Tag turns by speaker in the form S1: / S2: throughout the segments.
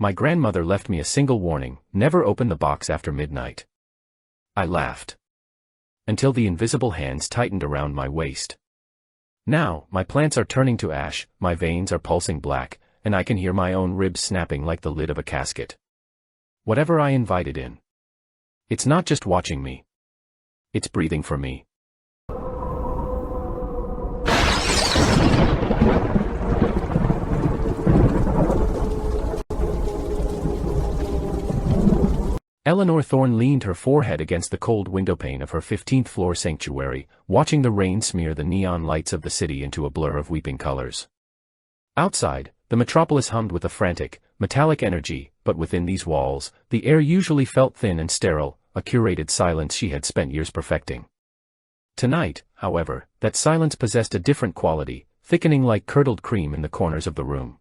S1: My grandmother left me a single warning: never open the box after midnight. I laughed. Until the invisible hands tightened around my waist. Now, my plants are turning to ash, my veins are pulsing black, and I can hear my own ribs snapping like the lid of a casket. Whatever I invited in. It's not just watching me. It's breathing for me. Eleanor Thorne leaned her forehead against the cold windowpane of her 15th-floor sanctuary, watching the rain smear the neon lights of the city into a blur of weeping colors. Outside, the metropolis hummed with a frantic, metallic energy, but within these walls, the air usually felt thin and sterile, a curated silence she had spent years perfecting. Tonight, however, that silence possessed a different quality, thickening like curdled cream in the corners of the room.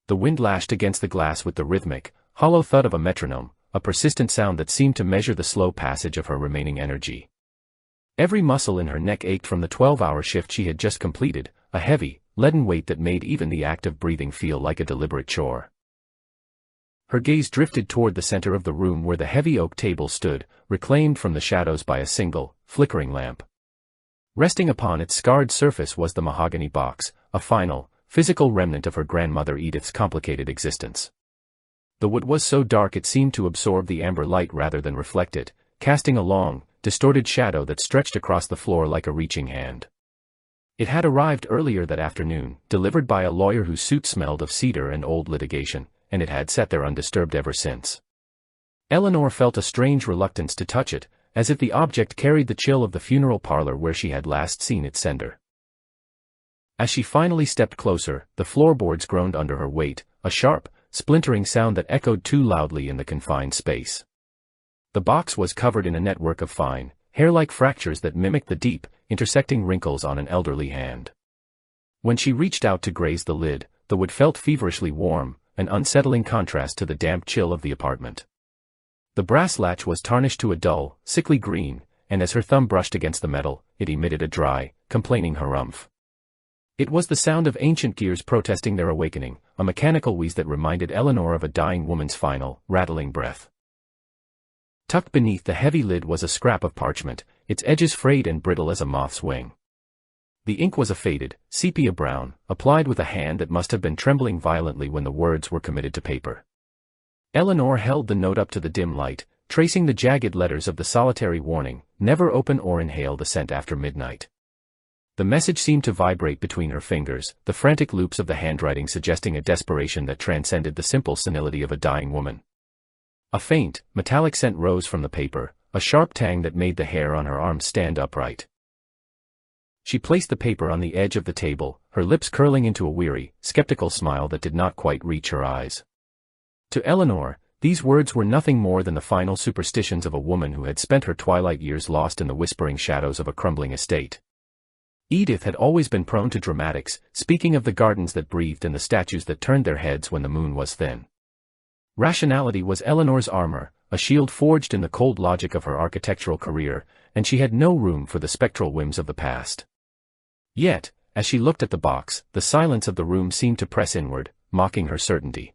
S1: The wind lashed against the glass with the rhythmic, hollow thud of a metronome, a persistent sound that seemed to measure the slow passage of her remaining energy. Every muscle in her neck ached from the 12-hour shift she had just completed, a heavy, leaden weight that made even the act of breathing feel like a deliberate chore. Her gaze drifted toward the center of the room where the heavy oak table stood, reclaimed from the shadows by a single, flickering lamp. Resting upon its scarred surface was the mahogany box, a final, physical remnant of her grandmother Edith's complicated existence. The wood was so dark it seemed to absorb the amber light rather than reflect it, casting a long, distorted shadow that stretched across the floor like a reaching hand. It had arrived earlier that afternoon, delivered by a lawyer whose suit smelled of cedar and old litigation, and it had sat there undisturbed ever since. Eleanor felt a strange reluctance to touch it, as if the object carried the chill of the funeral parlor where she had last seen its sender. As she finally stepped closer, the floorboards groaned under her weight, a sharp, splintering sound that echoed too loudly in the confined space. The box was covered in a network of fine, hair-like fractures that mimicked the deep, intersecting wrinkles on an elderly hand. When she reached out to graze the lid, the wood felt feverishly warm, an unsettling contrast to the damp chill of the apartment. The brass latch was tarnished to a dull, sickly green, and as her thumb brushed against the metal, it emitted a dry, complaining harumph. It was the sound of ancient gears protesting their awakening, a mechanical wheeze that reminded Eleanor of a dying woman's final, rattling breath. Tucked beneath the heavy lid was a scrap of parchment, its edges frayed and brittle as a moth's wing. The ink was a faded, sepia brown, applied with a hand that must have been trembling violently when the words were committed to paper. Eleanor held the note up to the dim light, tracing the jagged letters of the solitary warning: never open or inhale the scent after midnight. The message seemed to vibrate between her fingers, the frantic loops of the handwriting suggesting a desperation that transcended the simple senility of a dying woman. A faint, metallic scent rose from the paper, a sharp tang that made the hair on her arms stand upright. She placed the paper on the edge of the table, her lips curling into a weary, skeptical smile that did not quite reach her eyes. To Eleanor, these words were nothing more than the final superstitions of a woman who had spent her twilight years lost in the whispering shadows of a crumbling estate. Edith had always been prone to dramatics, speaking of the gardens that breathed and the statues that turned their heads when the moon was thin. Rationality was Eleanor's armor, a shield forged in the cold logic of her architectural career, and she had no room for the spectral whims of the past. Yet, as she looked at the box, the silence of the room seemed to press inward, mocking her certainty.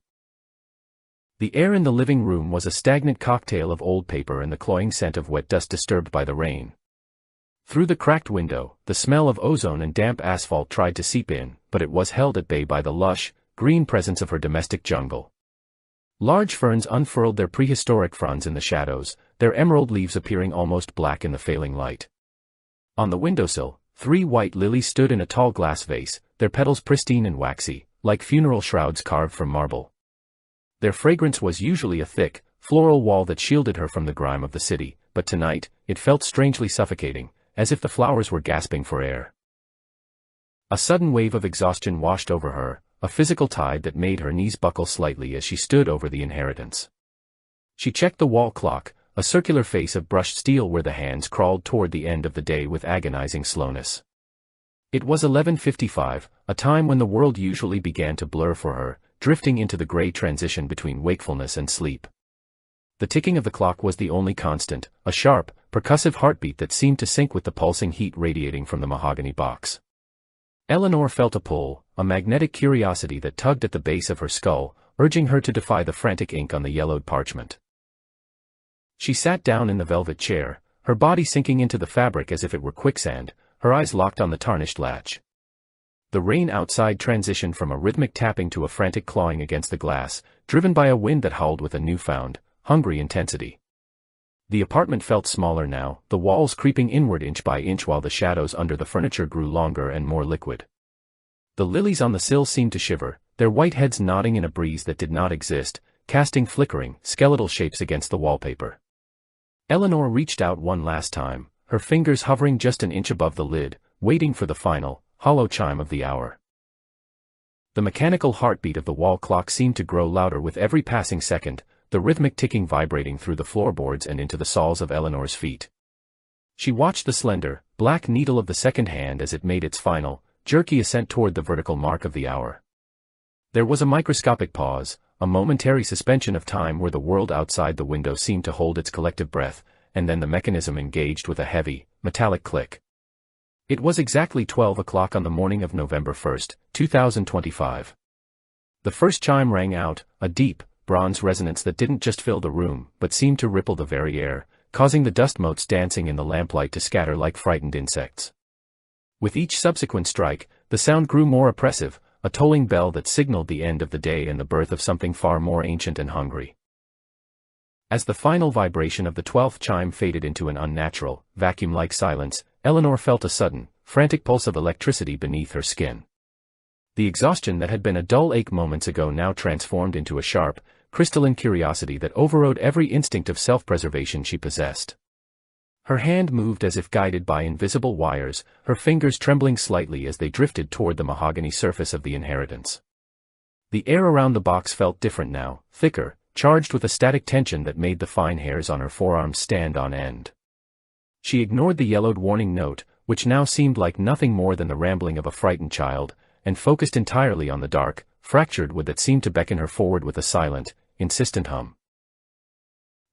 S1: The air in the living room was a stagnant cocktail of old paper and the cloying scent of wet dust disturbed by the rain. Through the cracked window, the smell of ozone and damp asphalt tried to seep in, but it was held at bay by the lush, green presence of her domestic jungle. Large ferns unfurled their prehistoric fronds in the shadows, their emerald leaves appearing almost black in the failing light. On the windowsill, 3 white lilies stood in a tall glass vase, their petals pristine and waxy, like funeral shrouds carved from marble. Their fragrance was usually a thick, floral wall that shielded her from the grime of the city, but tonight, it felt strangely suffocating, as if the flowers were gasping for air. A sudden wave of exhaustion washed over her, a physical tide that made her knees buckle slightly as she stood over the inheritance. She checked the wall clock, a circular face of brushed steel where the hands crawled toward the end of the day with agonizing slowness. It was 11:55, a time when the world usually began to blur for her, drifting into the gray transition between wakefulness and sleep. The ticking of the clock was the only constant, a sharp, percussive heartbeat that seemed to sync with the pulsing heat radiating from the mahogany box. Eleanor felt a pull, a magnetic curiosity that tugged at the base of her skull, urging her to defy the frantic ink on the yellowed parchment. She sat down in the velvet chair, her body sinking into the fabric as if it were quicksand, her eyes locked on the tarnished latch. The rain outside transitioned from a rhythmic tapping to a frantic clawing against the glass, driven by a wind that howled with a newfound, hungry intensity. The apartment felt smaller now, the walls creeping inward inch by inch while the shadows under the furniture grew longer and more liquid. The lilies on the sill seemed to shiver, their white heads nodding in a breeze that did not exist, casting flickering, skeletal shapes against the wallpaper. Eleanor reached out one last time, her fingers hovering just an inch above the lid, waiting for the final, hollow chime of the hour. The mechanical heartbeat of the wall clock seemed to grow louder with every passing second, the rhythmic ticking vibrating through the floorboards and into the soles of Eleanor's feet. She watched the slender, black needle of the second hand as it made its final, jerky ascent toward the vertical mark of the hour. There was a microscopic pause, a momentary suspension of time where the world outside the window seemed to hold its collective breath, and then the mechanism engaged with a heavy, metallic click. It was exactly 12 o'clock on the morning of November 1st, 2025. The first chime rang out, a deep, bronze resonance that didn't just fill the room, but seemed to ripple the very air, causing the dust motes dancing in the lamplight to scatter like frightened insects. With each subsequent strike, the sound grew more oppressive, a tolling bell that signaled the end of the day and the birth of something far more ancient and hungry. As the final vibration of the 12th chime faded into an unnatural, vacuum-like silence, Eleanor felt a sudden, frantic pulse of electricity beneath her skin. The exhaustion that had been a dull ache moments ago now transformed into a sharp, crystalline curiosity that overrode every instinct of self-preservation she possessed. Her hand moved as if guided by invisible wires, her fingers trembling slightly as they drifted toward the mahogany surface of the inheritance. The air around the box felt different now, thicker, charged with a static tension that made the fine hairs on her forearms stand on end. She ignored the yellowed warning note, which now seemed like nothing more than the rambling of a frightened child, and focused entirely on the dark, fractured wood that seemed to beckon her forward with a silent, insistent hum.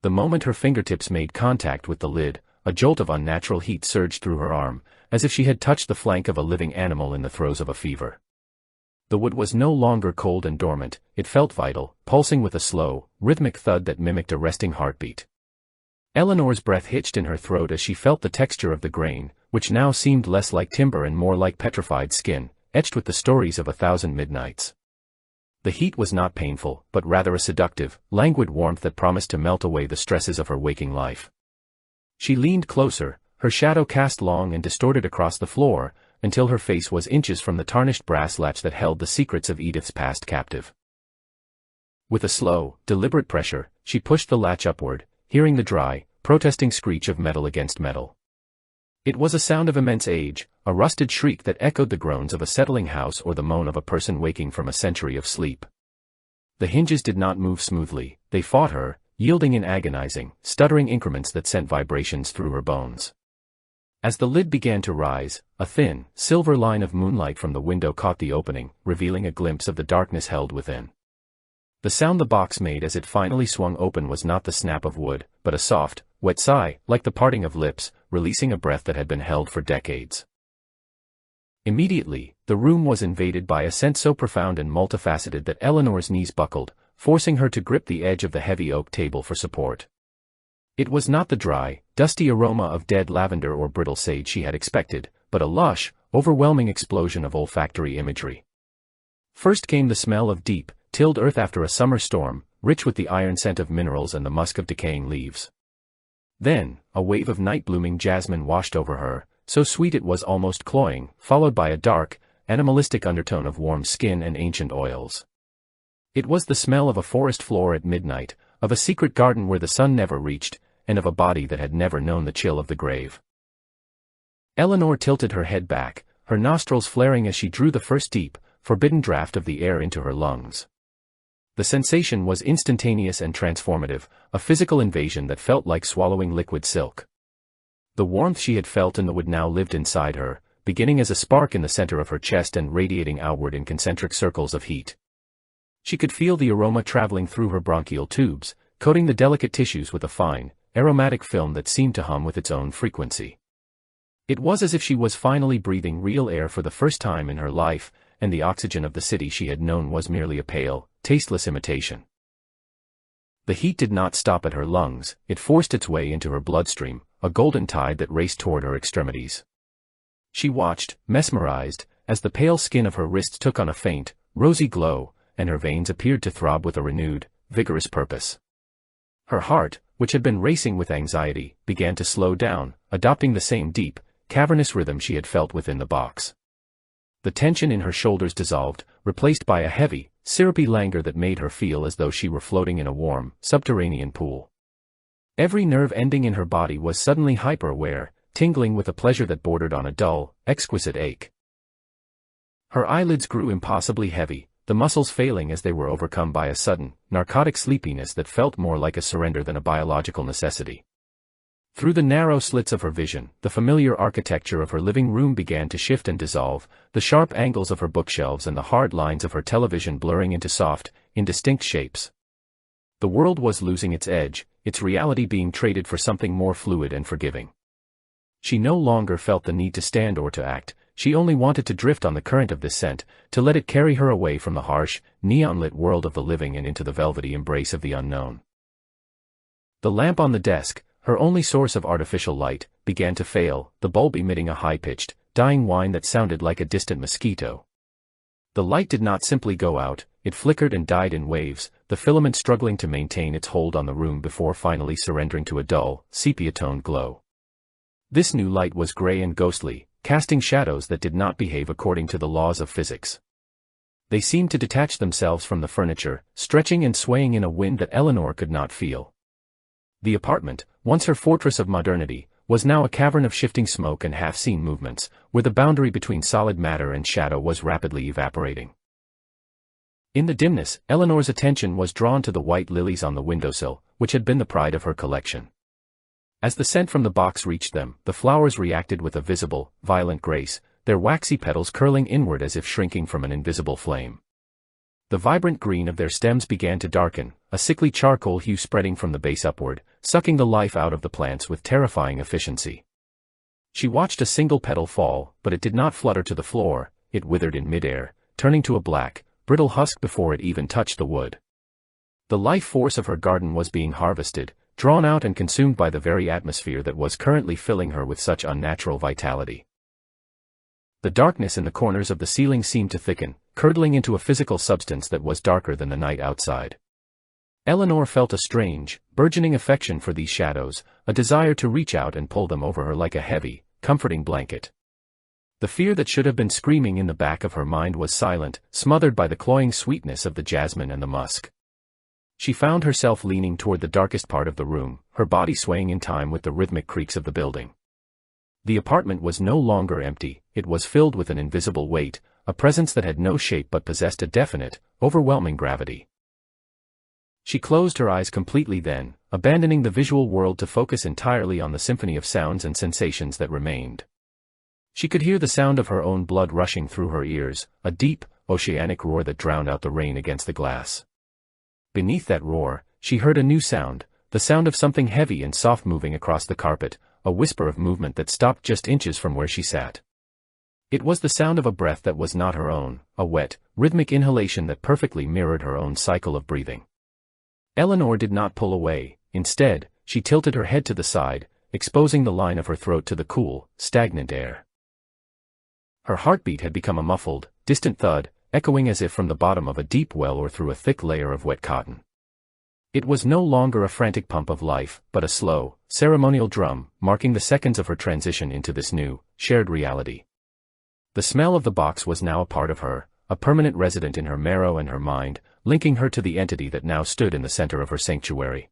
S1: The moment her fingertips made contact with the lid, a jolt of unnatural heat surged through her arm, as if she had touched the flank of a living animal in the throes of a fever. The wood was no longer cold and dormant, it felt vital, pulsing with a slow, rhythmic thud that mimicked a resting heartbeat. Eleanor's breath hitched in her throat as she felt the texture of the grain, which now seemed less like timber and more like petrified skin, etched with the stories of 1,000 midnights. The heat was not painful, but rather a seductive, languid warmth that promised to melt away the stresses of her waking life. She leaned closer, her shadow cast long and distorted across the floor, until her face was inches from the tarnished brass latch that held the secrets of Edith's past captive. With a slow, deliberate pressure, she pushed the latch upward, hearing the dry, protesting screech of metal against metal. It was a sound of immense age, a rusted shriek that echoed the groans of a settling house or the moan of a person waking from a century of sleep. The hinges did not move smoothly, they fought her, yielding in agonizing, stuttering increments that sent vibrations through her bones. As the lid began to rise, a thin, silver line of moonlight from the window caught the opening, revealing a glimpse of the darkness held within. The sound the box made as it finally swung open was not the snap of wood, but a soft, wet sigh, like the parting of lips, releasing a breath that had been held for decades. Immediately, the room was invaded by a sense so profound and multifaceted that Eleanor's knees buckled, forcing her to grip the edge of the heavy oak table for support. It was not the dry, dusty aroma of dead lavender or brittle sage she had expected, but a lush, overwhelming explosion of olfactory imagery. First came the smell of deep, tilled earth after a summer storm, rich with the iron scent of minerals and the musk of decaying leaves. Then, a wave of night-blooming jasmine washed over her, so sweet it was almost cloying, followed by a dark, animalistic undertone of warm skin and ancient oils. It was the smell of a forest floor at midnight, of a secret garden where the sun never reached, and of a body that had never known the chill of the grave. Eleanor tilted her head back, her nostrils flaring as she drew the first deep, forbidden draft of the air into her lungs. The sensation was instantaneous and transformative, a physical invasion that felt like swallowing liquid silk. The warmth she had felt in the wood now lived inside her, beginning as a spark in the center of her chest and radiating outward in concentric circles of heat. She could feel the aroma traveling through her bronchial tubes, coating the delicate tissues with a fine, aromatic film that seemed to hum with its own frequency. It was as if she was finally breathing real air for the first time in her life, and the oxygen of the city she had known was merely a pale, tasteless imitation. The heat did not stop at her lungs, it forced its way into her bloodstream, a golden tide that raced toward her extremities. She watched, mesmerized, as the pale skin of her wrists took on a faint, rosy glow, and her veins appeared to throb with a renewed, vigorous purpose. Her heart, which had been racing with anxiety, began to slow down, adopting the same deep, cavernous rhythm she had felt within the box. The tension in her shoulders dissolved, replaced by a heavy, syrupy languor that made her feel as though she were floating in a warm, subterranean pool. Every nerve ending in her body was suddenly hyper-aware, tingling with a pleasure that bordered on a dull, exquisite ache. Her eyelids grew impossibly heavy, the muscles failing as they were overcome by a sudden, narcotic sleepiness that felt more like a surrender than a biological necessity. Through the narrow slits of her vision, the familiar architecture of her living room began to shift and dissolve, the sharp angles of her bookshelves and the hard lines of her television blurring into soft, indistinct shapes. The world was losing its edge, its reality being traded for something more fluid and forgiving. She no longer felt the need to stand or to act, she only wanted to drift on the current of this scent, to let it carry her away from the harsh, neon-lit world of the living and into the velvety embrace of the unknown. The lamp on the desk, her only source of artificial light, began to fail, the bulb emitting a high-pitched, dying whine that sounded like a distant mosquito. The light did not simply go out, it flickered and died in waves, the filament struggling to maintain its hold on the room before finally surrendering to a dull, sepia-toned glow. This new light was gray and ghostly, casting shadows that did not behave according to the laws of physics. They seemed to detach themselves from the furniture, stretching and swaying in a wind that Eleanor could not feel. The apartment, once her fortress of modernity, was now a cavern of shifting smoke and half-seen movements, where the boundary between solid matter and shadow was rapidly evaporating. In the dimness, Eleanor's attention was drawn to the white lilies on the windowsill, which had been the pride of her collection. As the scent from the box reached them, the flowers reacted with a visible, violent grace, their waxy petals curling inward as if shrinking from an invisible flame. The vibrant green of their stems began to darken, a sickly charcoal hue spreading from the base upward, sucking the life out of the plants with terrifying efficiency. She watched a single petal fall, but it did not flutter to the floor, it withered in midair, turning to a black, brittle husk before it even touched the wood. The life force of her garden was being harvested, drawn out and consumed by the very atmosphere that was currently filling her with such unnatural vitality. The darkness in the corners of the ceiling seemed to thicken, curdling into a physical substance that was darker than the night outside. Eleanor felt a strange, burgeoning affection for these shadows, a desire to reach out and pull them over her like a heavy, comforting blanket. The fear that should have been screaming in the back of her mind was silent, smothered by the cloying sweetness of the jasmine and the musk. She found herself leaning toward the darkest part of the room, her body swaying in time with the rhythmic creaks of the building. The apartment was no longer empty, it was filled with an invisible weight, a presence that had no shape but possessed a definite, overwhelming gravity. She closed her eyes completely then, abandoning the visual world to focus entirely on the symphony of sounds and sensations that remained. She could hear the sound of her own blood rushing through her ears, a deep, oceanic roar that drowned out the rain against the glass. Beneath that roar, she heard a new sound, the sound of something heavy and soft moving across the carpet, a whisper of movement that stopped just inches from where she sat. It was the sound of a breath that was not her own, a wet, rhythmic inhalation that perfectly mirrored her own cycle of breathing. Eleanor did not pull away, instead, she tilted her head to the side, exposing the line of her throat to the cool, stagnant air. Her heartbeat had become a muffled, distant thud, echoing as if from the bottom of a deep well or through a thick layer of wet cotton. It was no longer a frantic pump of life, but a slow, ceremonial drum, marking the seconds of her transition into this new, shared reality. The smell of the box was now a part of her, a permanent resident in her marrow and her mind, linking her to the entity that now stood in the center of her sanctuary.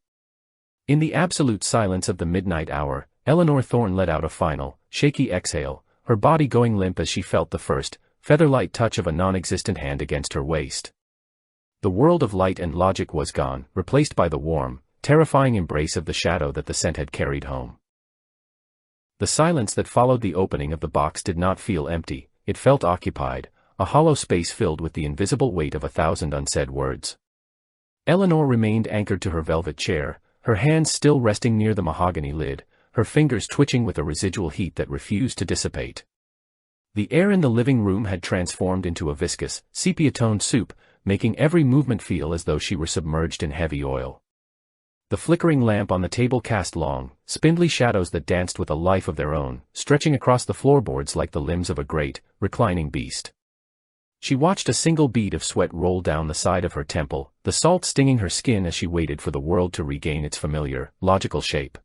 S1: In the absolute silence of the midnight hour, Eleanor Thorne let out a final, shaky exhale, her body going limp as she felt the first, feather-light touch of a non-existent hand against her waist. The world of light and logic was gone, replaced by the warm, terrifying embrace of the shadow that the scent had carried home. The silence that followed the opening of the box did not feel empty, it felt occupied, a hollow space filled with the invisible weight of 1,000 unsaid words. Eleanor remained anchored to her velvet chair, her hands still resting near the mahogany lid, her fingers twitching with a residual heat that refused to dissipate. The air in the living room had transformed into a viscous, sepia-toned soup, making every movement feel as though she were submerged in heavy oil. The flickering lamp on the table cast long, spindly shadows that danced with a life of their own, stretching across the floorboards like the limbs of a great, reclining beast. She watched a single bead of sweat roll down the side of her temple, the salt stinging her skin as she waited for the world to regain its familiar, logical shape.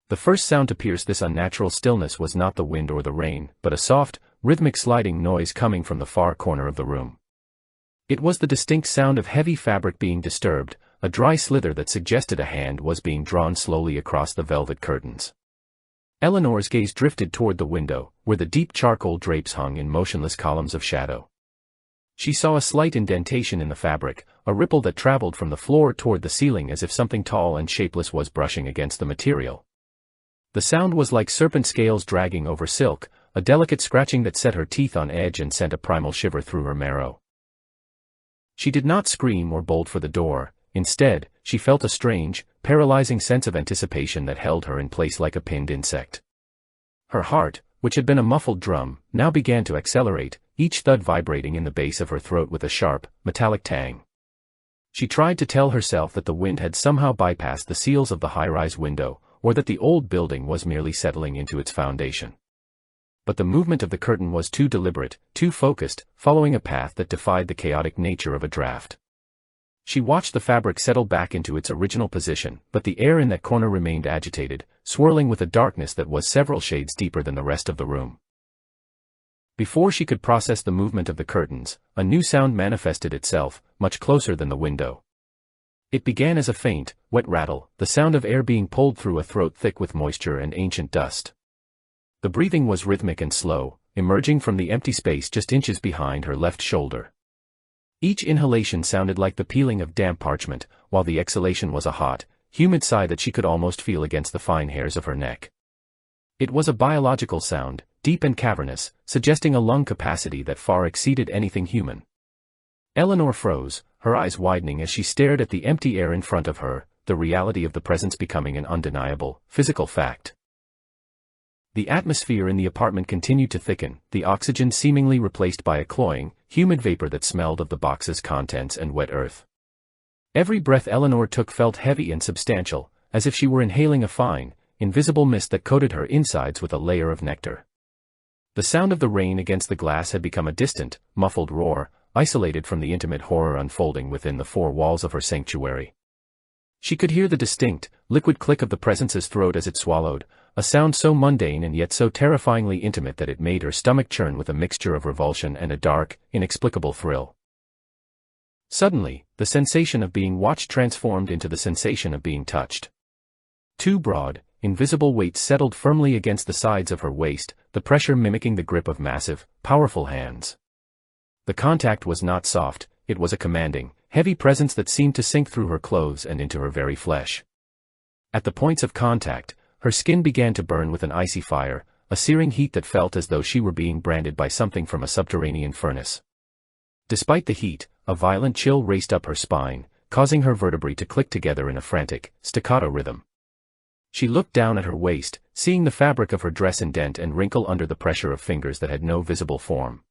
S1: The first sound to pierce this unnatural stillness was not the wind or the rain, but a soft, rhythmic sliding noise coming from the far corner of the room. It was the distinct sound of heavy fabric being disturbed, a dry slither that suggested a hand was being drawn slowly across the velvet curtains. Eleanor's gaze drifted toward the window, where the deep charcoal drapes hung in motionless columns of shadow. She saw a slight indentation in the fabric, a ripple that traveled from the floor toward the ceiling as if something tall and shapeless was brushing against the material. The sound was like serpent scales dragging over silk, a delicate scratching that set her teeth on edge and sent a primal shiver through her marrow. She did not scream or bolt for the door. Instead, she felt a strange, paralyzing sense of anticipation that held her in place like a pinned insect. Her heart, which had been a muffled drum, now began to accelerate, each thud vibrating in the base of her throat with a sharp, metallic tang. She tried to tell herself that the wind had somehow bypassed the seals of the high-rise window, or that the old building was merely settling into its foundation. But the movement of the curtain was too deliberate, too focused, following a path that defied the chaotic nature of a draft. She watched the fabric settle back into its original position, but the air in that corner remained agitated, swirling with a darkness that was several shades deeper than the rest of the room. Before she could process the movement of the curtains, a new sound manifested itself, much closer than the window. It began as a faint, wet rattle, the sound of air being pulled through a throat thick with moisture and ancient dust. The breathing was rhythmic and slow, emerging from the empty space just inches behind her left shoulder. Each inhalation sounded like the peeling of damp parchment, while the exhalation was a hot, humid sigh that she could almost feel against the fine hairs of her neck. It was a biological sound, deep and cavernous, suggesting a lung capacity that far exceeded anything human. Eleanor froze, her eyes widening as she stared at the empty air in front of her, the reality of the presence becoming an undeniable, physical fact. The atmosphere in the apartment continued to thicken, the oxygen seemingly replaced by a cloying, humid vapor that smelled of the box's contents and wet earth. Every breath Eleanor took felt heavy and substantial, as if she were inhaling a fine, invisible mist that coated her insides with a layer of nectar. The sound of the rain against the glass had become a distant, muffled roar, isolated from the intimate horror unfolding within the four walls of her sanctuary. She could hear the distinct, liquid click of the presence's throat as it swallowed, a sound so mundane and yet so terrifyingly intimate that it made her stomach churn with a mixture of revulsion and a dark, inexplicable thrill. Suddenly, the sensation of being watched transformed into the sensation of being touched. Two broad, invisible weights settled firmly against the sides of her waist, the pressure mimicking the grip of massive, powerful hands. The contact was not soft, it was a commanding, heavy presence that seemed to sink through her clothes and into her very flesh. At the points of contact, her skin began to burn with an icy fire, a searing heat that felt as though she were being branded by something from a subterranean furnace. Despite the heat, a violent chill raced up her spine, causing her vertebrae to click together in a frantic, staccato rhythm. She looked down at her waist, seeing the fabric of her dress indent and wrinkle under the pressure of fingers that had no visible form.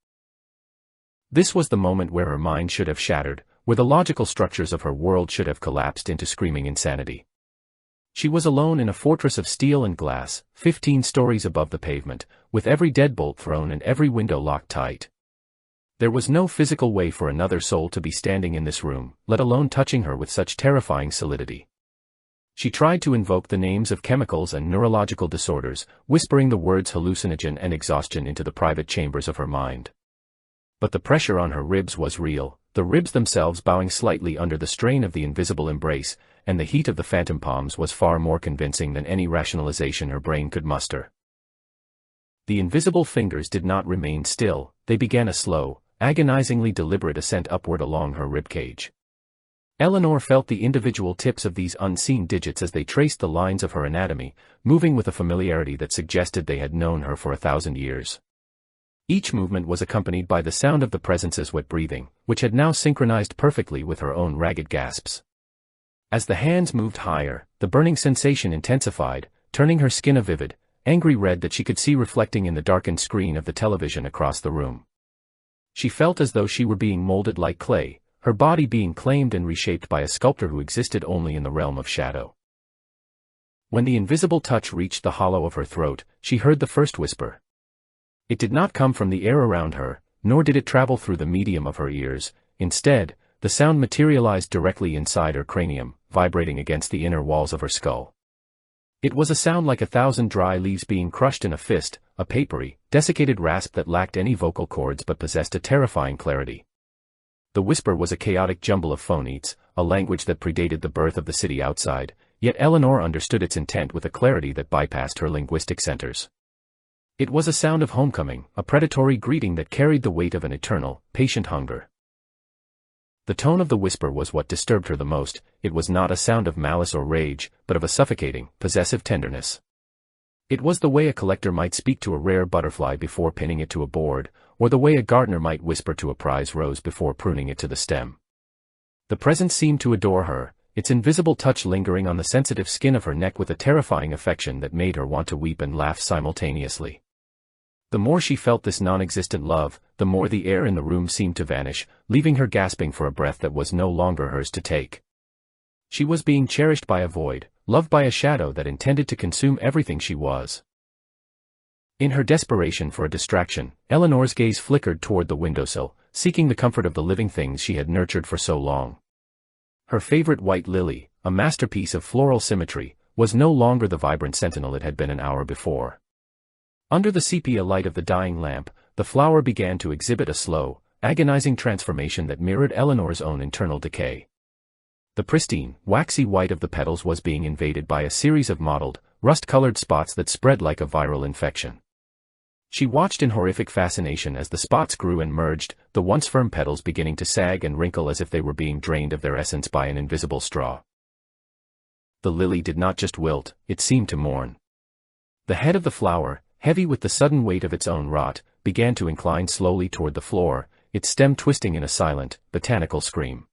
S1: This was the moment where her mind should have shattered, where the logical structures of her world should have collapsed into screaming insanity. She was alone in a fortress of steel and glass, 15 stories above the pavement, with every deadbolt thrown and every window locked tight. There was no physical way for another soul to be standing in this room, let alone touching her with such terrifying solidity. She tried to invoke the names of chemicals and neurological disorders, whispering the words hallucinogen and exhaustion into the private chambers of her mind. But the pressure on her ribs was real, the ribs themselves bowing slightly under the strain of the invisible embrace, and the heat of the phantom palms was far more convincing than any rationalization her brain could muster. The invisible fingers did not remain still, they began a slow, agonizingly deliberate ascent upward along her ribcage. Eleanor felt the individual tips of these unseen digits as they traced the lines of her anatomy, moving with a familiarity that suggested they had known her for 1,000 years. Each movement was accompanied by the sound of the presence's wet breathing, which had now synchronized perfectly with her own ragged gasps. As the hands moved higher, the burning sensation intensified, turning her skin a vivid, angry red that she could see reflecting in the darkened screen of the television across the room. She felt as though she were being molded like clay, her body being claimed and reshaped by a sculptor who existed only in the realm of shadow. When the invisible touch reached the hollow of her throat, she heard the first whisper. It did not come from the air around her, nor did it travel through the medium of her ears. Instead, the sound materialized directly inside her cranium, vibrating against the inner walls of her skull. It was a sound like 1,000 dry leaves being crushed in a fist, a papery, desiccated rasp that lacked any vocal cords but possessed a terrifying clarity. The whisper was a chaotic jumble of phonetes, a language that predated the birth of the city outside, yet Eleanor understood its intent with a clarity that bypassed her linguistic centers. It was a sound of homecoming, a predatory greeting that carried the weight of an eternal, patient hunger. The tone of the whisper was what disturbed her the most. It was not a sound of malice or rage, but of a suffocating, possessive tenderness. It was the way a collector might speak to a rare butterfly before pinning it to a board, or the way a gardener might whisper to a prize rose before pruning it to the stem. The presence seemed to adore her, its invisible touch lingering on the sensitive skin of her neck with a terrifying affection that made her want to weep and laugh simultaneously. The more she felt this non-existent love, the more the air in the room seemed to vanish, leaving her gasping for a breath that was no longer hers to take. She was being cherished by a void, loved by a shadow that intended to consume everything she was. In her desperation for a distraction, Eleanor's gaze flickered toward the windowsill, seeking the comfort of the living things she had nurtured for so long. Her favorite white lily, a masterpiece of floral symmetry, was no longer the vibrant sentinel it had been an hour before. Under the sepia light of the dying lamp, the flower began to exhibit a slow, agonizing transformation that mirrored Eleanor's own internal decay. The pristine, waxy white of the petals was being invaded by a series of mottled, rust-colored spots that spread like a viral infection. She watched in horrific fascination as the spots grew and merged, the once firm petals beginning to sag and wrinkle as if they were being drained of their essence by an invisible straw. The lily did not just wilt, it seemed to mourn. The head of the flower, heavy with the sudden weight of its own rot, began to incline slowly toward the floor, its stem twisting in a silent, botanical scream.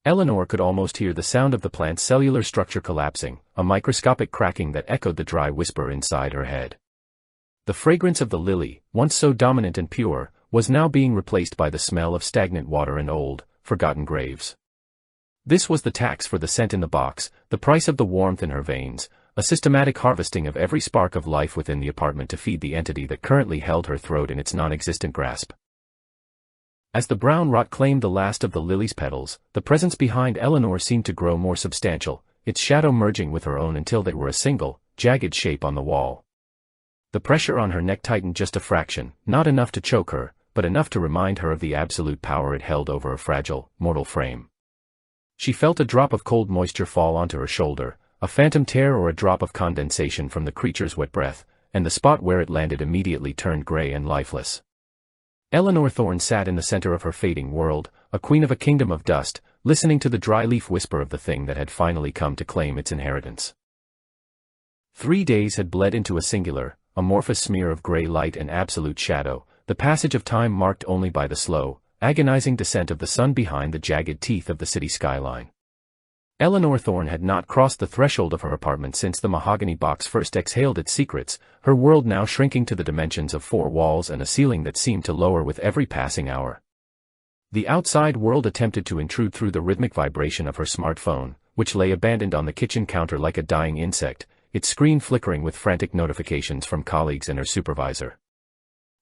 S1: Eleanor could almost hear the sound of the plant's cellular structure collapsing, a microscopic cracking that echoed the dry whisper inside her head. The fragrance of the lily, once so dominant and pure, was now being replaced by the smell of stagnant water and old, forgotten graves. This was the tax for the scent in the box, the price of the warmth in her veins, a systematic harvesting of every spark of life within the apartment to feed the entity that currently held her throat in its non-existent grasp. As the brown rot claimed the last of the lily's petals, the presence behind Eleanor seemed to grow more substantial, its shadow merging with her own until they were a single, jagged shape on the wall. The pressure on her neck tightened just a fraction, not enough to choke her, but enough to remind her of the absolute power it held over a fragile, mortal frame. She felt a drop of cold moisture fall onto her shoulder, a phantom tear or a drop of condensation from the creature's wet breath, and the spot where it landed immediately turned gray and lifeless. Eleanor Thorne sat in the center of her fading world, a queen of a kingdom of dust, listening to the dry leaf whisper of the thing that had finally come to claim its inheritance. 3 days had bled into a singular, amorphous smear of gray light and absolute shadow, the passage of time marked only by the slow, agonizing descent of the sun behind the jagged teeth of the city skyline. Eleanor Thorne had not crossed the threshold of her apartment since the mahogany box first exhaled its secrets, her world now shrinking to the dimensions of 4 walls and a ceiling that seemed to lower with every passing hour. The outside world attempted to intrude through the rhythmic vibration of her smartphone, which lay abandoned on the kitchen counter like a dying insect, its screen flickering with frantic notifications from colleagues and her supervisor.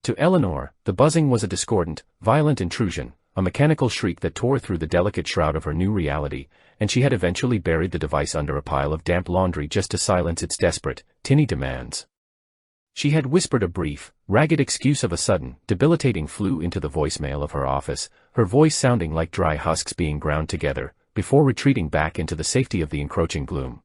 S1: To Eleanor, the buzzing was a discordant, violent intrusion, a mechanical shriek that tore through the delicate shroud of her new reality, and she had eventually buried the device under a pile of damp laundry just to silence its desperate, tinny demands. She had whispered a brief, ragged excuse of a sudden, debilitating flu into the voicemail of her office, her voice sounding like dry husks being ground together, before retreating back into the safety of the encroaching gloom.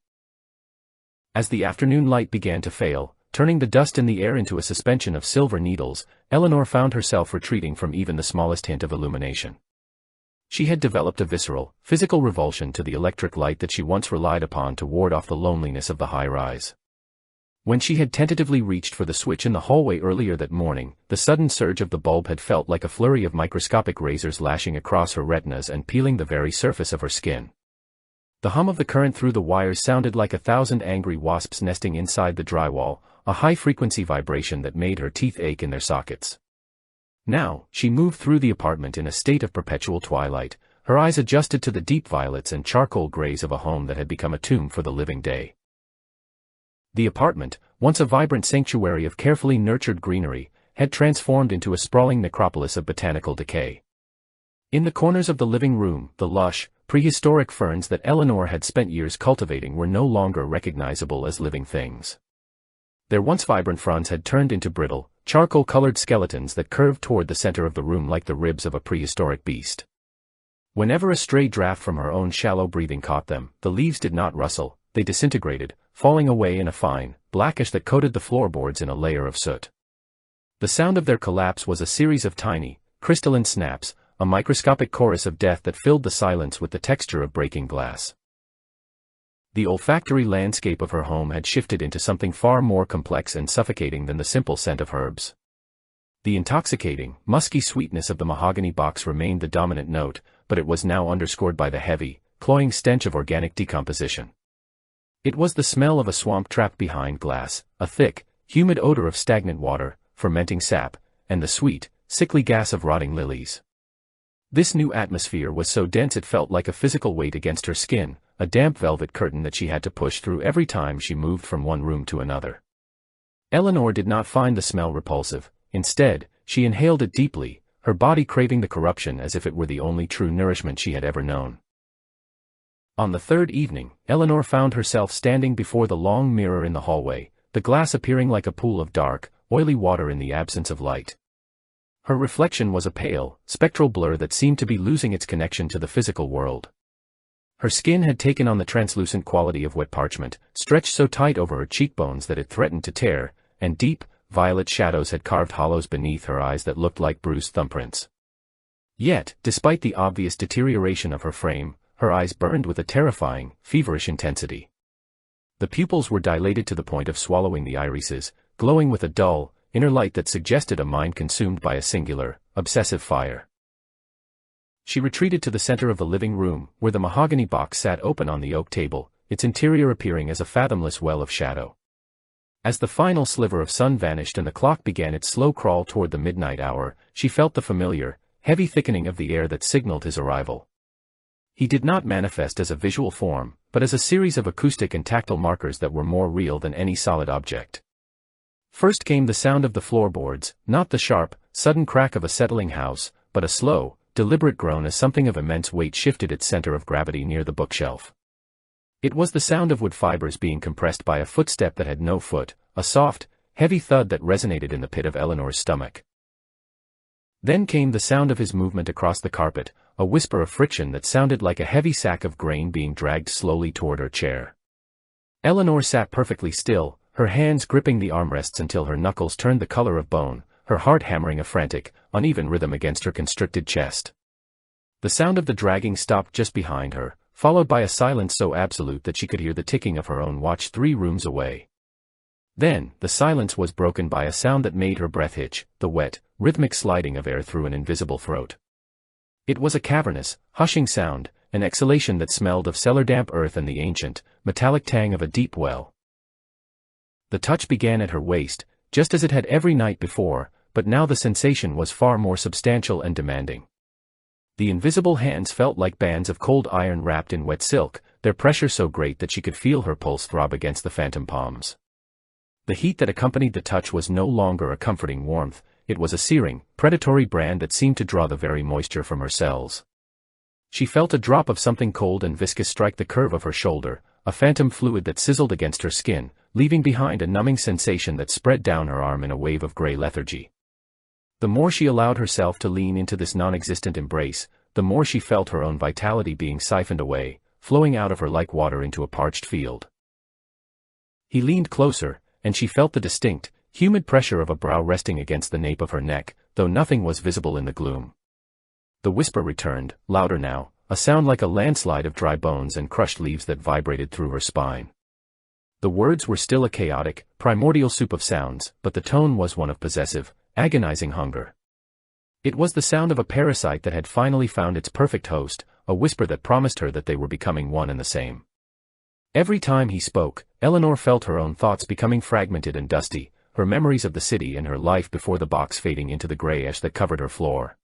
S1: As the afternoon light began to fail, turning the dust in the air into a suspension of silver needles, Eleanor found herself retreating from even the smallest hint of illumination. She had developed a visceral, physical revulsion to the electric light that she once relied upon to ward off the loneliness of the high-rise. When she had tentatively reached for the switch in the hallway earlier that morning, the sudden surge of the bulb had felt like a flurry of microscopic razors lashing across her retinas and peeling the very surface of her skin. The hum of the current through the wires sounded like 1,000 angry wasps nesting inside the drywall, a high-frequency vibration that made her teeth ache in their sockets. Now, she moved through the apartment in a state of perpetual twilight, her eyes adjusted to the deep violets and charcoal grays of a home that had become a tomb for the living day. The apartment, once a vibrant sanctuary of carefully nurtured greenery, had transformed into a sprawling necropolis of botanical decay. In the corners of the living room, the lush, prehistoric ferns that Eleanor had spent years cultivating were no longer recognizable as living things. Their once vibrant fronds had turned into brittle, charcoal-colored skeletons that curved toward the center of the room like the ribs of a prehistoric beast. Whenever a stray draft from her own shallow breathing caught them, the leaves did not rustle, they disintegrated, falling away in a fine, blackish that coated the floorboards in a layer of soot. The sound of their collapse was a series of tiny, crystalline snaps, a microscopic chorus of death that filled the silence with the texture of breaking glass. The olfactory landscape of her home had shifted into something far more complex and suffocating than the simple scent of herbs. The intoxicating, musky sweetness of the mahogany box remained the dominant note, but it was now underscored by the heavy, cloying stench of organic decomposition. It was the smell of a swamp trapped behind glass, a thick, humid odor of stagnant water, fermenting sap, and the sweet, sickly gas of rotting lilies. This new atmosphere was so dense it felt like a physical weight against her skin, a damp velvet curtain that she had to push through every time she moved from one room to another. Eleanor did not find the smell repulsive, instead, she inhaled it deeply, her body craving the corruption as if it were the only true nourishment she had ever known. On the third evening, Eleanor found herself standing before the long mirror in the hallway, the glass appearing like a pool of dark, oily water in the absence of light. Her reflection was a pale, spectral blur that seemed to be losing its connection to the physical world. Her skin had taken on the translucent quality of wet parchment, stretched so tight over her cheekbones that it threatened to tear, and deep, violet shadows had carved hollows beneath her eyes that looked like bruised thumbprints. Yet, despite the obvious deterioration of her frame, her eyes burned with a terrifying, feverish intensity. The pupils were dilated to the point of swallowing the irises, glowing with a dull, inner light that suggested a mind consumed by a singular, obsessive fire. She retreated to the center of the living room, where the mahogany box sat open on the oak table, its interior appearing as a fathomless well of shadow. As the final sliver of sun vanished and the clock began its slow crawl toward the midnight hour, she felt the familiar, heavy thickening of the air that signaled his arrival. He did not manifest as a visual form, but as a series of acoustic and tactile markers that were more real than any solid object. First came the sound of the floorboards, not the sharp, sudden crack of a settling house, but a slow, deliberate groan as something of immense weight shifted its center of gravity near the bookshelf. It was the sound of wood fibers being compressed by a footstep that had no foot, a soft, heavy thud that resonated in the pit of Eleanor's stomach. Then came the sound of his movement across the carpet, a whisper of friction that sounded like a heavy sack of grain being dragged slowly toward her chair. Eleanor sat perfectly still, her hands gripping the armrests until her knuckles turned the color of bone, her heart hammering a frantic, uneven rhythm against her constricted chest. The sound of the dragging stopped just behind her, followed by a silence so absolute that she could hear the ticking of her own watch 3 rooms away. Then, the silence was broken by a sound that made her breath hitch, the wet, rhythmic sliding of air through an invisible throat. It was a cavernous, hushing sound, an exhalation that smelled of cellar-damp earth and the ancient, metallic tang of a deep well. The touch began at her waist, just as it had every night before, but now the sensation was far more substantial and demanding. The invisible hands felt like bands of cold iron wrapped in wet silk, their pressure so great that she could feel her pulse throb against the phantom palms. The heat that accompanied the touch was no longer a comforting warmth, it was a searing, predatory brand that seemed to draw the very moisture from her cells. She felt a drop of something cold and viscous strike the curve of her shoulder, a phantom fluid that sizzled against her skin, leaving behind a numbing sensation that spread down her arm in a wave of gray lethargy. The more she allowed herself to lean into this non-existent embrace, the more she felt her own vitality being siphoned away, flowing out of her like water into a parched field. He leaned closer, and she felt the distinct, humid pressure of a brow resting against the nape of her neck, though nothing was visible in the gloom. The whisper returned, louder now, a sound like a landslide of dry bones and crushed leaves that vibrated through her spine. The words were still a chaotic, primordial soup of sounds, but the tone was one of possessive, agonizing hunger. It was the sound of a parasite that had finally found its perfect host, a whisper that promised her that they were becoming one and the same. Every time he spoke, Eleanor felt her own thoughts becoming fragmented and dusty, her memories of the city and her life before the box fading into the gray ash that covered her floor.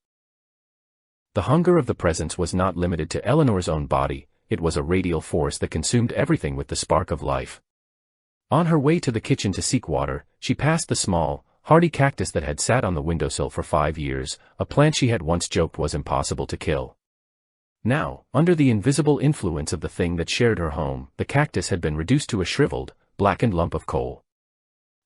S1: The hunger of the presence was not limited to Eleanor's own body, it was a radial force that consumed everything with the spark of life. On her way to the kitchen to seek water, she passed the small, hardy cactus that had sat on the windowsill for 5 years, a plant she had once joked was impossible to kill. Now, under the invisible influence of the thing that shared her home, the cactus had been reduced to a shriveled, blackened lump of coal.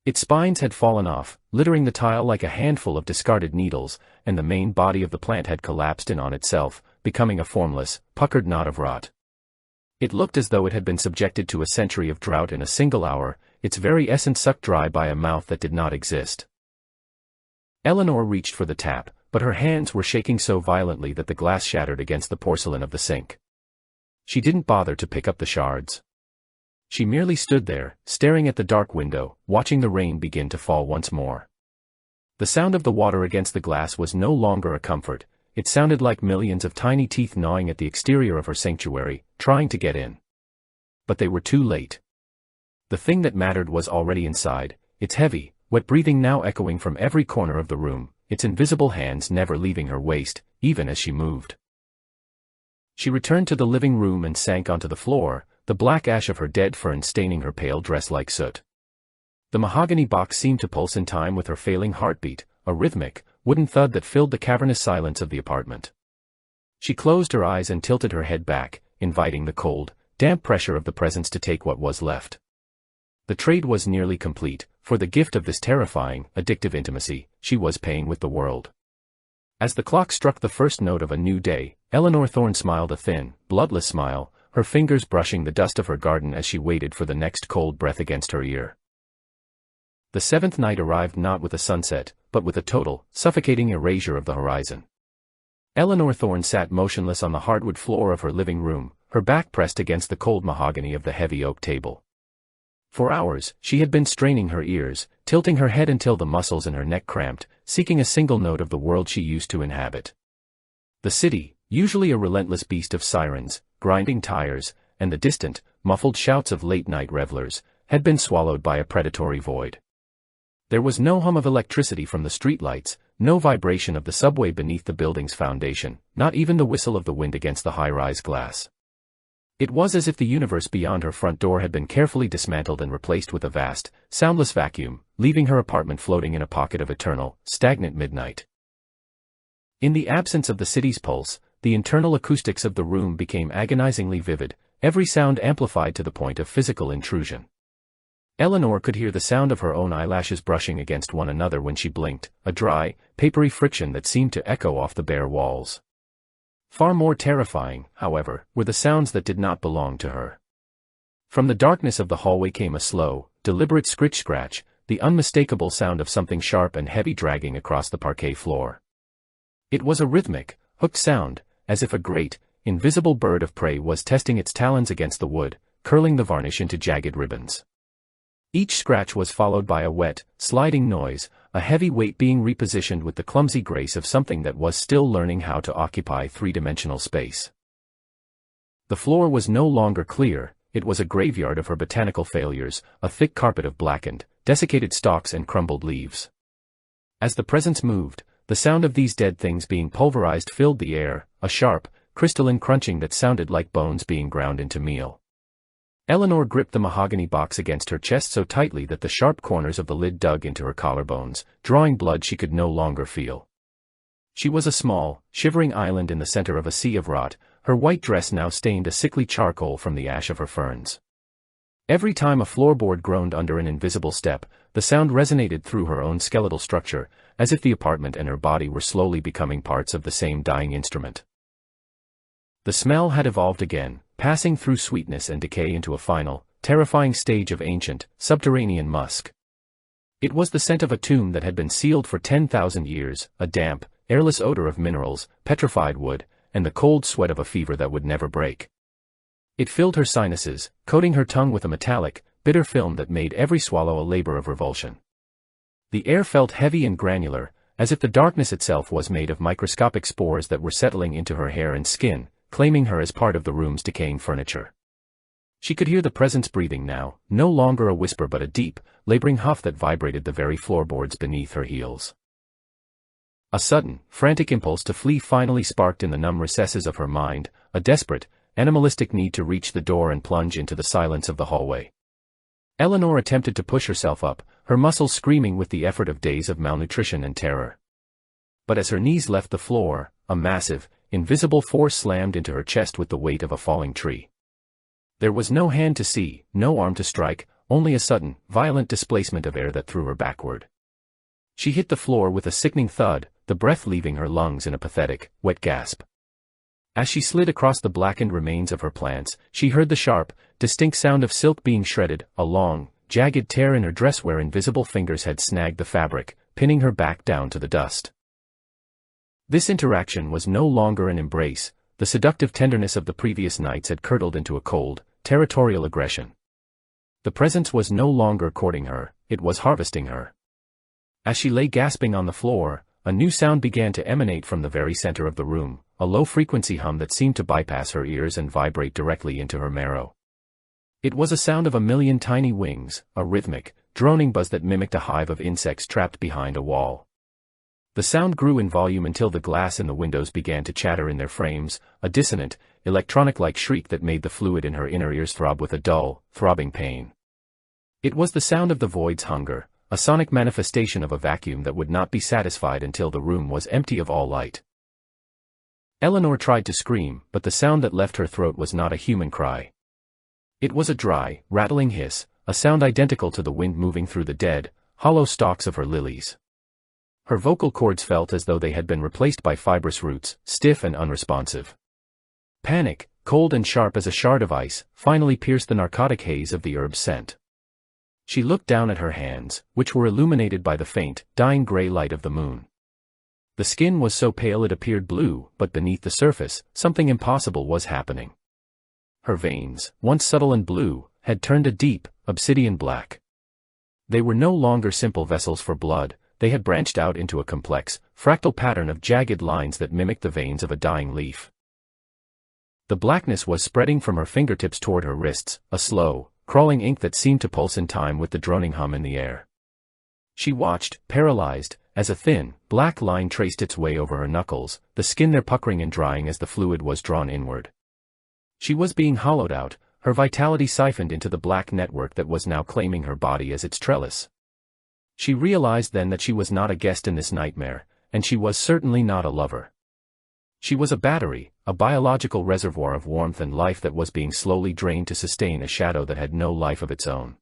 S1: Its spines had fallen off, littering the tile like a handful of discarded needles, and the main body of the plant had collapsed in on itself, becoming a formless, puckered knot of rot. It looked as though it had been subjected to a century of drought in a single hour, its very essence sucked dry by a mouth that did not exist. Eleanor reached for the tap, but her hands were shaking so violently that the glass shattered against the porcelain of the sink. She didn't bother to pick up the shards. She merely stood there, staring at the dark window, watching the rain begin to fall once more. The sound of the water against the glass was no longer a comfort, it sounded like millions of tiny teeth gnawing at the exterior of her sanctuary, trying to get in. But they were too late. The thing that mattered was already inside, its heavy, wet breathing now echoing from every corner of the room, its invisible hands never leaving her waist, even as she moved. She returned to the living room and sank onto the floor, the black ash of her dead fern staining her pale dress like soot. The mahogany box seemed to pulse in time with her failing heartbeat, a rhythmic, wooden thud that filled the cavernous silence of the apartment. She closed her eyes and tilted her head back, inviting the cold, damp pressure of the presence to take what was left. The trade was nearly complete, for the gift of this terrifying, addictive intimacy, she was paying with the world. As the clock struck the first note of a new day, Eleanor Thorne smiled a thin, bloodless smile, her fingers brushing the dust of her garden as she waited for the next cold breath against her ear. The seventh night arrived not with a sunset, but with a total, suffocating erasure of the horizon. Eleanor Thorne sat motionless on the hardwood floor of her living room, her back pressed against the cold mahogany of the heavy oak table. For hours, she had been straining her ears, tilting her head until the muscles in her neck cramped, seeking a single note of the world she used to inhabit. The city, usually a relentless beast of sirens, grinding tires, and the distant, muffled shouts of late-night revelers, had been swallowed by a predatory void. There was no hum of electricity from the streetlights, no vibration of the subway beneath the building's foundation, not even the whistle of the wind against the high-rise glass. It was as if the universe beyond her front door had been carefully dismantled and replaced with a vast, soundless vacuum, leaving her apartment floating in a pocket of eternal, stagnant midnight. In the absence of the city's pulse, the internal acoustics of the room became agonizingly vivid, every sound amplified to the point of physical intrusion. Eleanor could hear the sound of her own eyelashes brushing against one another when she blinked, a dry, papery friction that seemed to echo off the bare walls. Far more terrifying, however, were the sounds that did not belong to her. From the darkness of the hallway came a slow, deliberate scritch-scratch, the unmistakable sound of something sharp and heavy dragging across the parquet floor. It was a rhythmic, hooked sound, as if a great, invisible bird of prey was testing its talons against the wood, curling the varnish into jagged ribbons. Each scratch was followed by a wet, sliding noise, a heavy weight being repositioned with the clumsy grace of something that was still learning how to occupy three-dimensional space. The floor was no longer clear, it was a graveyard of her botanical failures, a thick carpet of blackened, desiccated stalks and crumbled leaves. As the presence moved, the sound of these dead things being pulverized filled the air, a sharp, crystalline crunching that sounded like bones being ground into meal. Eleanor gripped the mahogany box against her chest so tightly that the sharp corners of the lid dug into her collarbones, drawing blood she could no longer feel. She was a small, shivering island in the center of a sea of rot, her white dress now stained a sickly charcoal from the ash of her ferns. Every time a floorboard groaned under an invisible step, the sound resonated through her own skeletal structure, as if the apartment and her body were slowly becoming parts of the same dying instrument. The smell had evolved again, passing through sweetness and decay into a final, terrifying stage of ancient, subterranean musk. It was the scent of a tomb that had been sealed for 10,000 years, a damp, airless odor of minerals, petrified wood, and the cold sweat of a fever that would never break. It filled her sinuses, coating her tongue with a metallic, bitter film that made every swallow a labor of revulsion. The air felt heavy and granular, as if the darkness itself was made of microscopic spores that were settling into her hair and skin, claiming her as part of the room's decaying furniture. She could hear the presence breathing now, no longer a whisper but a deep, laboring huff that vibrated the very floorboards beneath her heels. A sudden, frantic impulse to flee finally sparked in the numb recesses of her mind, a desperate, animalistic need to reach the door and plunge into the silence of the hallway. Eleanor attempted to push herself up, her muscles screaming with the effort of days of malnutrition and terror. But as her knees left the floor, a massive, invisible force slammed into her chest with the weight of a falling tree. There was no hand to see, no arm to strike, only a sudden, violent displacement of air that threw her backward. She hit the floor with a sickening thud, the breath leaving her lungs in a pathetic, wet gasp. As she slid across the blackened remains of her plants, she heard the sharp, distinct sound of silk being shredded, a long, jagged tear in her dress where invisible fingers had snagged the fabric, pinning her back down to the dust. This interaction was no longer an embrace, the seductive tenderness of the previous nights had curdled into a cold, territorial aggression. The presence was no longer courting her, it was harvesting her. As she lay gasping on the floor, a new sound began to emanate from the very center of the room, a low-frequency hum that seemed to bypass her ears and vibrate directly into her marrow. It was a sound of a million tiny wings, a rhythmic, droning buzz that mimicked a hive of insects trapped behind a wall. The sound grew in volume until the glass in the windows began to chatter in their frames, a dissonant, electronic-like shriek that made the fluid in her inner ears throb with a dull, throbbing pain. It was the sound of the void's hunger, a sonic manifestation of a vacuum that would not be satisfied until the room was empty of all light. Eleanor tried to scream, but the sound that left her throat was not a human cry. It was a dry, rattling hiss, a sound identical to the wind moving through the dead, hollow stalks of her lilies. Her vocal cords felt as though they had been replaced by fibrous roots, stiff and unresponsive. Panic, cold and sharp as a shard of ice, finally pierced the narcotic haze of the herb's scent. She looked down at her hands, which were illuminated by the faint, dying gray light of the moon. The skin was so pale it appeared blue, but beneath the surface, something impossible was happening. Her veins, once subtle and blue, had turned a deep, obsidian black. They were no longer simple vessels for blood, they had branched out into a complex, fractal pattern of jagged lines that mimicked the veins of a dying leaf. The blackness was spreading from her fingertips toward her wrists, a slow, crawling ink that seemed to pulse in time with the droning hum in the air. She watched, paralyzed, as a thin, black line traced its way over her knuckles, the skin there puckering and drying as the fluid was drawn inward. She was being hollowed out, her vitality siphoned into the black network that was now claiming her body as its trellis. She realized then that she was not a guest in this nightmare, and she was certainly not a lover. She was a battery, a biological reservoir of warmth and life that was being slowly drained to sustain a shadow that had no life of its own.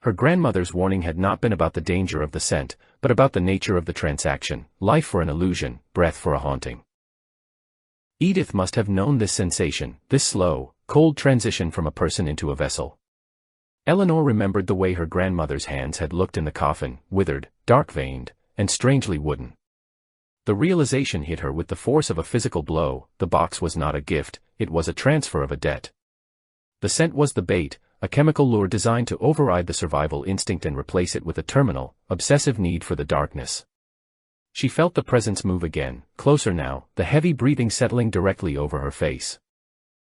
S1: Her grandmother's warning had not been about the danger of the scent, but about the nature of the transaction, life for an illusion, breath for a haunting. Edith must have known this sensation, this slow, cold transition from a person into a vessel. Eleanor remembered the way her grandmother's hands had looked in the coffin, withered, dark-veined, and strangely wooden. The realization hit her with the force of a physical blow, the box was not a gift, it was a transfer of a debt. The scent was the bait, a chemical lure designed to override the survival instinct and replace it with a terminal, obsessive need for the darkness. She felt the presence move again, closer now, the heavy breathing settling directly over her face.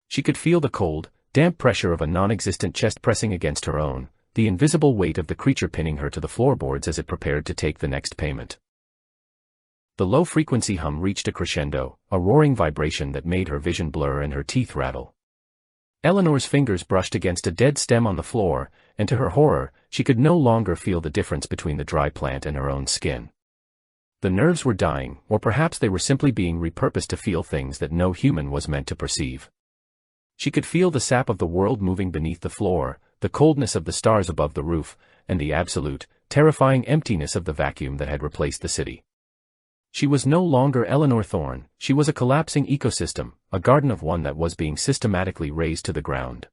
S1: She could feel the cold, damp pressure of a non-existent chest pressing against her own, the invisible weight of the creature pinning her to the floorboards as it prepared to take the next payment. The low-frequency hum reached a crescendo, a roaring vibration that made her vision blur and her teeth rattle. Eleanor's fingers brushed against a dead stem on the floor, and to her horror, she could no longer feel the difference between the dry plant and her own skin. The nerves were dying, or perhaps they were simply being repurposed to feel things that no human was meant to perceive. She could feel the sap of the world moving beneath the floor, the coldness of the stars above the roof, and the absolute, terrifying emptiness of the vacuum that had replaced the city. She was no longer Eleanor Thorne, she was a collapsing ecosystem, a garden of one that was being systematically razed to the ground.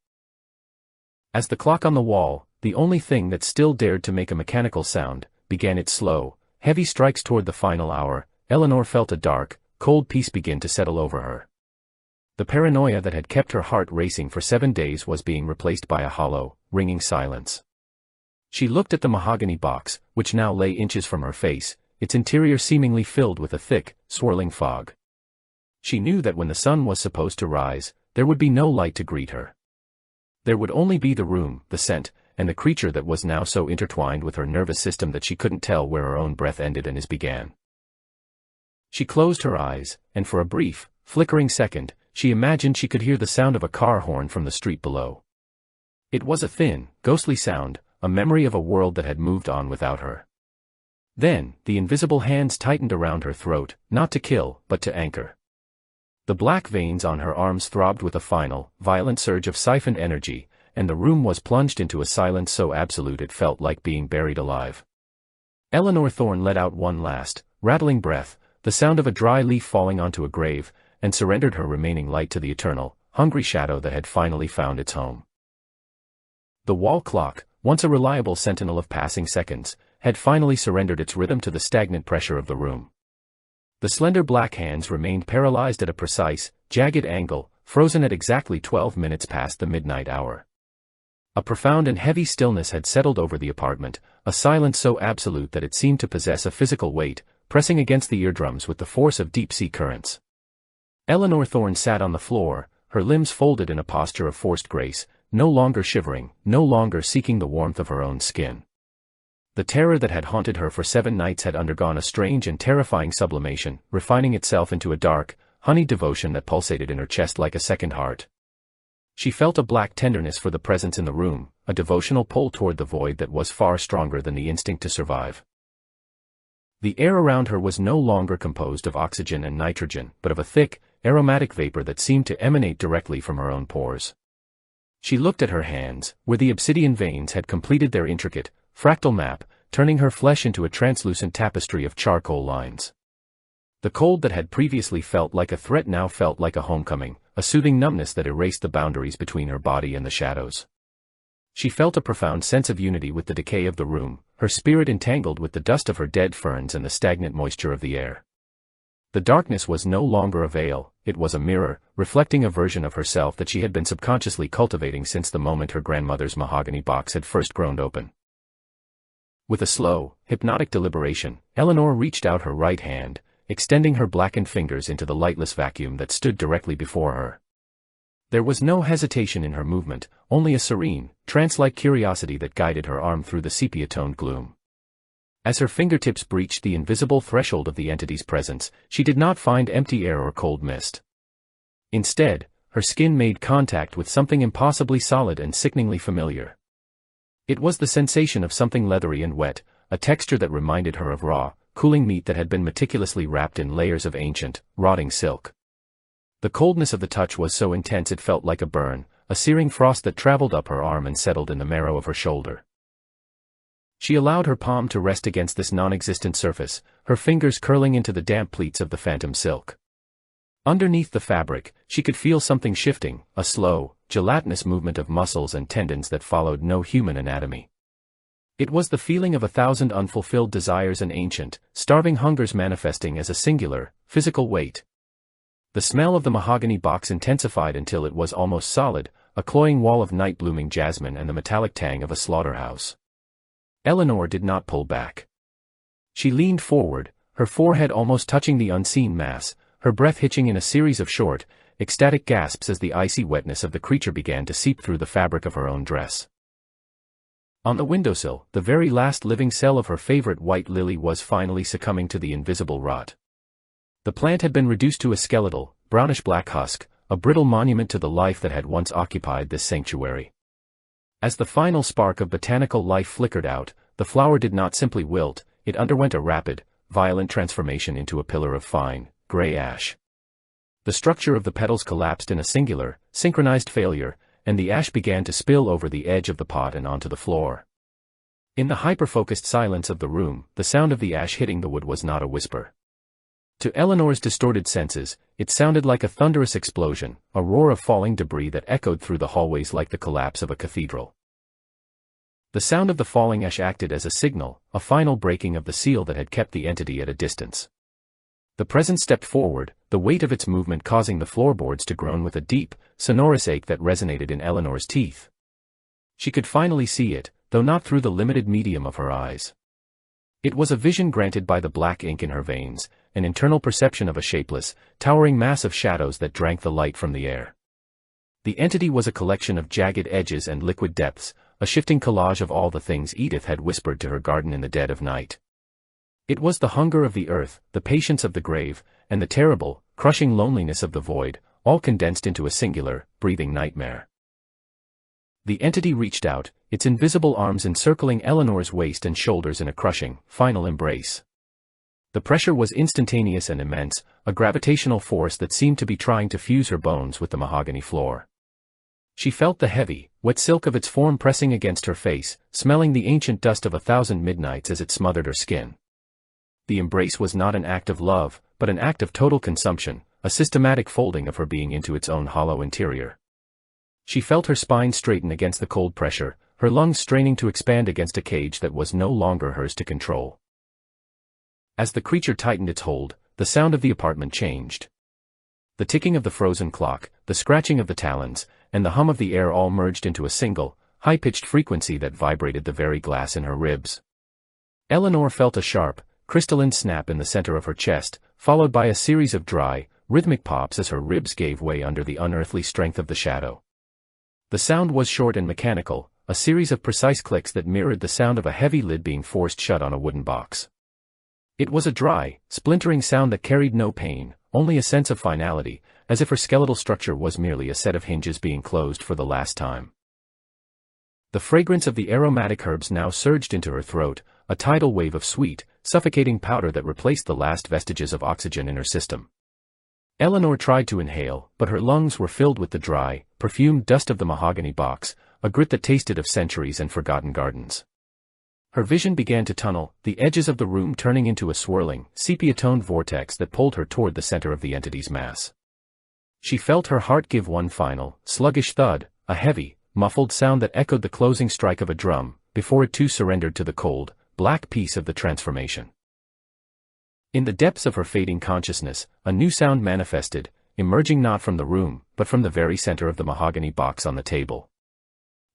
S1: As the clock on the wall, the only thing that still dared to make a mechanical sound, began its slow, heavy strikes toward the final hour, Eleanor felt a dark, cold peace begin to settle over her. The paranoia that had kept her heart racing for 7 days was being replaced by a hollow, ringing silence. She looked at the mahogany box, which now lay inches from her face, its interior seemingly filled with a thick, swirling fog. She knew that when the sun was supposed to rise, there would be no light to greet her. There would only be the room, the scent, and the creature that was now so intertwined with her nervous system that she couldn't tell where her own breath ended and his began. She closed her eyes, and for a brief, flickering second, she imagined she could hear the sound of a car horn from the street below. It was a thin, ghostly sound, a memory of a world that had moved on without her. Then, the invisible hands tightened around her throat, not to kill, but to anchor. The black veins on her arms throbbed with a final, violent surge of siphoned energy, and the room was plunged into a silence so absolute it felt like being buried alive. Eleanor Thorne let out one last, rattling breath, the sound of a dry leaf falling onto a grave, and surrendered her remaining light to the eternal, hungry shadow that had finally found its home. The wall clock, once a reliable sentinel of passing seconds, had finally surrendered its rhythm to the stagnant pressure of the room. The slender black hands remained paralyzed at a precise, jagged angle, frozen at exactly 12 minutes past the midnight hour. A profound and heavy stillness had settled over the apartment, a silence so absolute that it seemed to possess a physical weight, pressing against the eardrums with the force of deep-sea currents. Eleanor Thorne sat on the floor, her limbs folded in a posture of forced grace, no longer shivering, no longer seeking the warmth of her own skin. The terror that had haunted her for 7 nights had undergone a strange and terrifying sublimation, refining itself into a dark, honeyed devotion that pulsated in her chest like a second heart. She felt a black tenderness for the presence in the room, a devotional pull toward the void that was far stronger than the instinct to survive. The air around her was no longer composed of oxygen and nitrogen, but of a thick, aromatic vapor that seemed to emanate directly from her own pores. She looked at her hands, where the obsidian veins had completed their intricate, fractal map, turning her flesh into a translucent tapestry of charcoal lines. The cold that had previously felt like a threat now felt like a homecoming, a soothing numbness that erased the boundaries between her body and the shadows. She felt a profound sense of unity with the decay of the room, her spirit entangled with the dust of her dead ferns and the stagnant moisture of the air. The darkness was no longer a veil, it was a mirror, reflecting a version of herself that she had been subconsciously cultivating since the moment her grandmother's mahogany box had first grown open. With a slow, hypnotic deliberation, Eleanor reached out her right hand, extending her blackened fingers into the lightless vacuum that stood directly before her. There was no hesitation in her movement, only a serene, trance-like curiosity that guided her arm through the sepia-toned gloom. As her fingertips breached the invisible threshold of the entity's presence, she did not find empty air or cold mist. Instead, her skin made contact with something impossibly solid and sickeningly familiar. It was the sensation of something leathery and wet, a texture that reminded her of raw, cooling meat that had been meticulously wrapped in layers of ancient, rotting silk. The coldness of the touch was so intense it felt like a burn, a searing frost that traveled up her arm and settled in the marrow of her shoulder. She allowed her palm to rest against this non-existent surface, her fingers curling into the damp pleats of the phantom silk. Underneath the fabric, she could feel something shifting, a slow, gelatinous movement of muscles and tendons that followed no human anatomy. It was the feeling of 1,000 unfulfilled desires and ancient, starving hungers manifesting as a singular, physical weight. The smell of the mahogany box intensified until it was almost solid, a cloying wall of night-blooming jasmine and the metallic tang of a slaughterhouse. Eleanor did not pull back. She leaned forward, her forehead almost touching the unseen mass, her breath hitching in a series of short, ecstatic gasps as the icy wetness of the creature began to seep through the fabric of her own dress. On the windowsill, the very last living cell of her favorite white lily was finally succumbing to the invisible rot. The plant had been reduced to a skeletal, brownish-black husk, a brittle monument to the life that had once occupied this sanctuary. As the final spark of botanical life flickered out, the flower did not simply wilt, it underwent a rapid, violent transformation into a pillar of fine, gray ash. The structure of the petals collapsed in a singular, synchronized failure, and the ash began to spill over the edge of the pot and onto the floor. In the hyper-focused silence of the room, the sound of the ash hitting the wood was not a whisper. To Eleanor's distorted senses, it sounded like a thunderous explosion, a roar of falling debris that echoed through the hallways like the collapse of a cathedral. The sound of the falling ash acted as a signal, a final breaking of the seal that had kept the entity at a distance. The presence stepped forward, the weight of its movement causing the floorboards to groan with a deep, sonorous ache that resonated in Eleanor's teeth. She could finally see it, though not through the limited medium of her eyes. It was a vision granted by the black ink in her veins, an internal perception of a shapeless, towering mass of shadows that drank the light from the air. The entity was a collection of jagged edges and liquid depths, a shifting collage of all the things Edith had whispered to her garden in the dead of night. It was the hunger of the earth, the patience of the grave, and the terrible, crushing loneliness of the void, all condensed into a singular, breathing nightmare. The entity reached out, its invisible arms encircling Eleanor's waist and shoulders in a crushing, final embrace. The pressure was instantaneous and immense, a gravitational force that seemed to be trying to fuse her bones with the mahogany floor. She felt the heavy, wet silk of its form pressing against her face, smelling the ancient dust of 1,000 midnights as it smothered her skin. The embrace was not an act of love, but an act of total consumption, a systematic folding of her being into its own hollow interior. She felt her spine straighten against the cold pressure, her lungs straining to expand against a cage that was no longer hers to control. As the creature tightened its hold, the sound of the apartment changed. The ticking of the frozen clock, the scratching of the talons, and the hum of the air all merged into a single, high-pitched frequency that vibrated the very glass in her ribs. Eleanor felt a sharp, crystalline snap in the center of her chest, followed by a series of dry, rhythmic pops as her ribs gave way under the unearthly strength of the shadow. The sound was short and mechanical, a series of precise clicks that mirrored the sound of a heavy lid being forced shut on a wooden box. It was a dry, splintering sound that carried no pain, only a sense of finality, as if her skeletal structure was merely a set of hinges being closed for the last time. The fragrance of the aromatic herbs now surged into her throat, a tidal wave of sweet, suffocating powder that replaced the last vestiges of oxygen in her system. Eleanor tried to inhale, but her lungs were filled with the dry, perfumed dust of the mahogany box, a grit that tasted of centuries and forgotten gardens. Her vision began to tunnel, the edges of the room turning into a swirling, sepia-toned vortex that pulled her toward the center of the entity's mass. She felt her heart give one final, sluggish thud, a heavy, muffled sound that echoed the closing strike of a drum, before it too surrendered to the cold, black peace of the transformation. In the depths of her fading consciousness, a new sound manifested, emerging not from the room, but from the very center of the mahogany box on the table.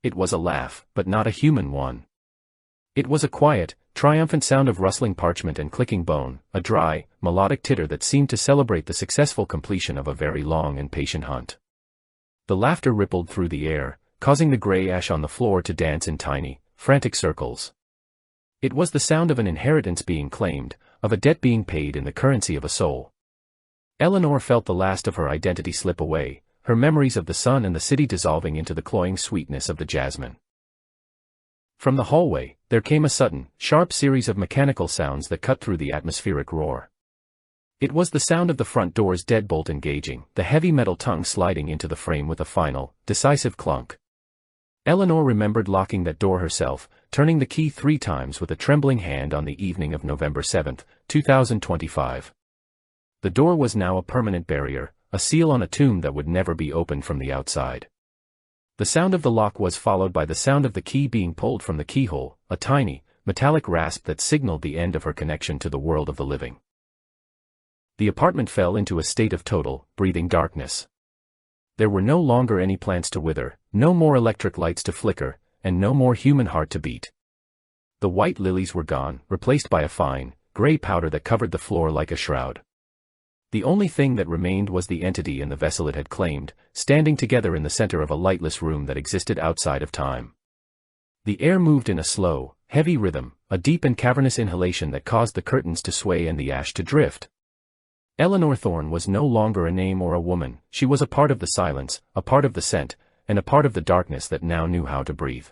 S1: It was a laugh, but not a human one. It was a quiet, triumphant sound of rustling parchment and clicking bone, a dry, melodic titter that seemed to celebrate the successful completion of a very long and patient hunt. The laughter rippled through the air, causing the gray ash on the floor to dance in tiny, frantic circles. It was the sound of an inheritance being claimed, of a debt being paid in the currency of a soul. Eleanor felt the last of her identity slip away, her memories of the sun and the city dissolving into the cloying sweetness of the jasmine. From the hallway, there came a sudden, sharp series of mechanical sounds that cut through the atmospheric roar. It was the sound of the front door's deadbolt engaging, the heavy metal tongue sliding into the frame with a final, decisive clunk. Eleanor remembered locking that door herself, turning the key 3 times with a trembling hand on the evening of November 7, 2025. The door was now a permanent barrier, a seal on a tomb that would never be opened from the outside. The sound of the lock was followed by the sound of the key being pulled from the keyhole, a tiny, metallic rasp that signaled the end of her connection to the world of the living. The apartment fell into a state of total, breathing darkness. There were no longer any plants to wither, no more electric lights to flicker, and no more human heart to beat. The white lilies were gone, replaced by a fine, gray powder that covered the floor like a shroud. The only thing that remained was the entity and the vessel it had claimed, standing together in the center of a lightless room that existed outside of time. The air moved in a slow, heavy rhythm, a deep and cavernous inhalation that caused the curtains to sway and the ash to drift. Eleanor Thorne was no longer a name or a woman, she was a part of the silence, a part of the scent, and a part of the darkness that now knew how to breathe.